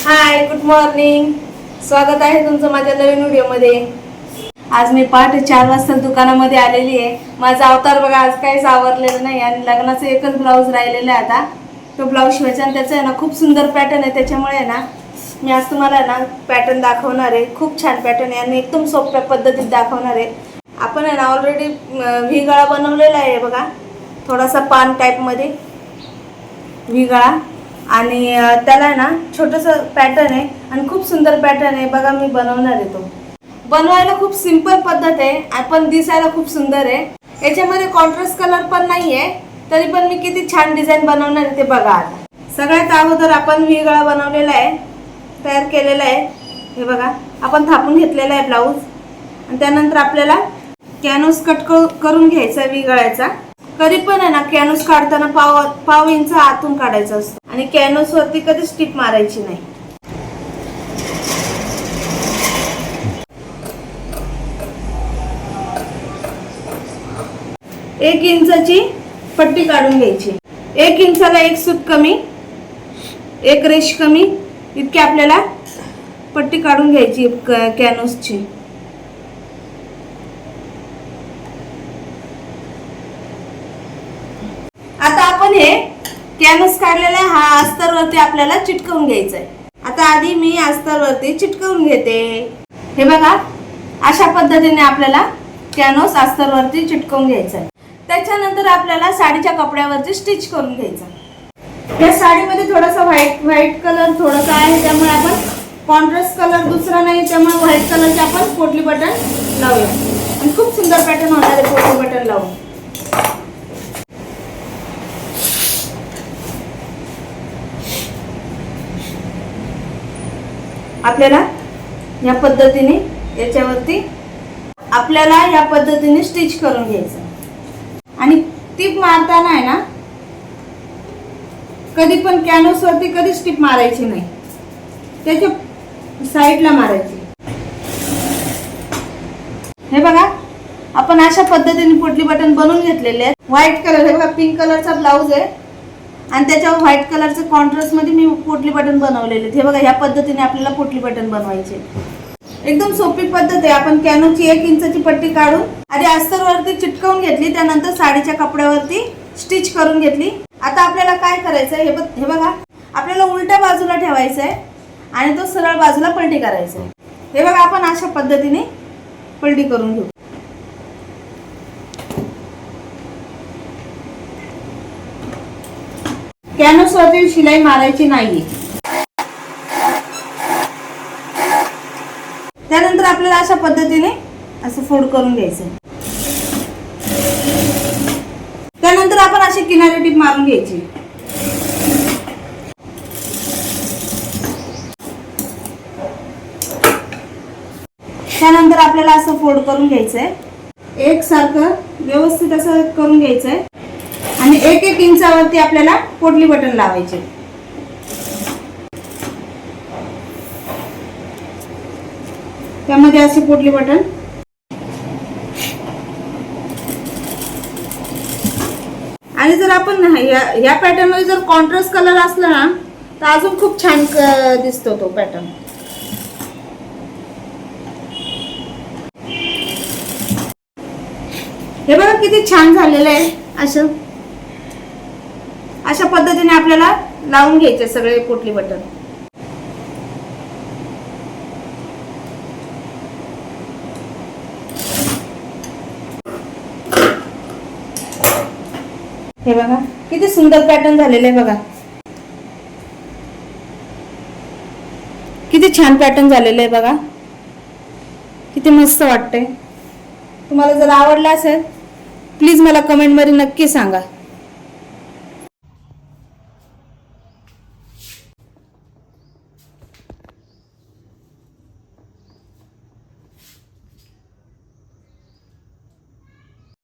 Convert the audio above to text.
हाय, good morning. स्वागत आहे तुमचं माझ्या नवीन व्हिडिओमध्ये. आज मी पहाटे 4 वाजता दुकानामध्ये आलेली आहे. माझा अवतार बघा आज काहीच आवरलेलं नाही आणि लग्नाचं एकच ब्लाऊज राहिलेलं आहे. आता तो ब्लाऊज शिवायचा आणि त्याचं आहे ना खूप सुंदर पॅटर्न आहे. त्याच्यामुळे आहे ना मी आज तुम्हाला ना पॅटर्न दाखवणार आहे. खूप छान पॅटर्न आहे आणि एकदम सोप्या पद्धतीत दाखवणार आहे. आपण आहे ना ऑलरेडी व्ही गळा बनवलेला आहे बघा, थोडासा पान टाईपमध्ये व्ही गळा आणि त्याला आहे ना छोटंसं पॅटर्न आहे आणि खूप सुंदर पॅटर्न आहे बघा. मी बनवणार आहे. तो बनवायला खूप सिंपल पद्धत आहे पण दिसायला खूप सुंदर आहे. याच्यामध्ये कॉन्ट्रास्ट कलर पण नाही आहे, तरी पण मी किती छान डिझाईन बनवणार आहे ते बघा. आता सगळ्यात अगोदर आपण व्ही गळा बनवलेला आहे, तयार केलेला आहे. हे बघा आपण थापून घेतलेला आहे ब्लाऊज आणि त्यानंतर आपल्याला कॅनव्हास कट करून घ्यायचा व्ही गळ्याचा. कधी पण आहे ना कॅनव्हास काढताना पाव इंच आतून काढायचं असतं आणि कॅनव्हास वरती कधी स्टिप मारायची नाही. एक इंचाची पट्टी काढून घ्यायची. 1 इंचाला 1 सूत कमी, 1 रेष कमी इतकी आपल्याला पट्टी काढून घ्यायची कॅनव्हासची. आता आपण हे कॅनव्हास काढलेला हा अस्तरवरती आपल्याला चिटकवून घ्यायचं आहे. आता आधी मी अस्तरवरती चिटकवून घेते. हे बघा अशा पद्धतीने आपल्याला कॅनव्हास अस्तरवरती चिटकवून घ्यायचं आहे. त्याच्यानंतर आपल्याला साडीच्या कपड्यावरती स्टिच करून घ्यायचं. या साडीमध्ये थोडासा व्हाईट कलर थोडासा आहे, त्यामुळे आपण कॉन्ट्रास्ट कलर दुसरा नाही, त्यामुळे व्हाईट कलरचे आपण पोटली बटन लावूया आणि खूप सुंदर पॅटर्न होणार आहे पोटली बटन लावून. आपल्याला या पद्धतीने याच्यावरती आपल्याला या पद्धतीने स्टिच करून घ्यायचं आणि टीप मारताना आहे ना कधी पण कॅनव्हास वरती कधी स्टिप मारायची नाही, त्याच्या साईडला मारायची. हे बघा आपण अशा पद्धतीने पोटली बटन बनवून घेतलेले आहेत. व्हाईट कलर हे बघा पिंक कलरचा ब्लाऊज आहे आणि त्याच्यावर व्हाईट कलरचं कॉन्ट्रास्ट मध्ये मी पोटली बटन बनवलेले. हे बघा ह्या पद्धतीने आपल्याला पोटली बटन बनवायचे. एकदम सोपी पद्धत आहे. आपण कॅनव्हासची 1 इंचाची पट्टी काढून आधी अस्तरवरती चिटकवून घेतली, त्यानंतर साडीच्या कपड्यावरती स्टिच करून घेतली. आता आपल्याला काय करायचं आहे हे बघा, आपल्याला उलट्या बाजूला ठेवायचं आहे आणि तो सरळ बाजूला पलटी करायचा आहे. हे बघा आपण अशा पद्धतीने पलटी करून घेऊ. कॅनव्हास वरती शिलाई मारायची नाही. त्यानंतर आपल्याला अशा पद्धतीने असं फोल्ड करून घ्यायचं. त्यानंतर आपण अशी किनारी टीप मारून घ्यायची. त्यानंतर आपल्याला असं फोल्ड करून घ्यायचंय. एकसारखं व्यवस्थित असं करून घ्यायचंय आणि 1-1 इंचावरती आपल्याला पोटली बटन लावायचे. त्यामध्ये असे पोटली बटन आणि जर आपण या पॅटर्न मध्ये जर कॉन्ट्रास्ट कलर असला ना तर अजून खूप छान दिसतो तो पॅटर्न. हे बघा किती छान झालेलं आहे. अशा पद्धतीने आपल्याला लावून घ्यायचे सगळे पोटली बटन. हे बघा किती सुंदर पॅटर्न झालेलं आहे. बघा किती छान पॅटर्न झालेलं आहे. बघा किती मस्त वाटतंय. तुम्हाला जर आवडला असेल प्लीज मला कमेंट मध्ये नक्की सांगा.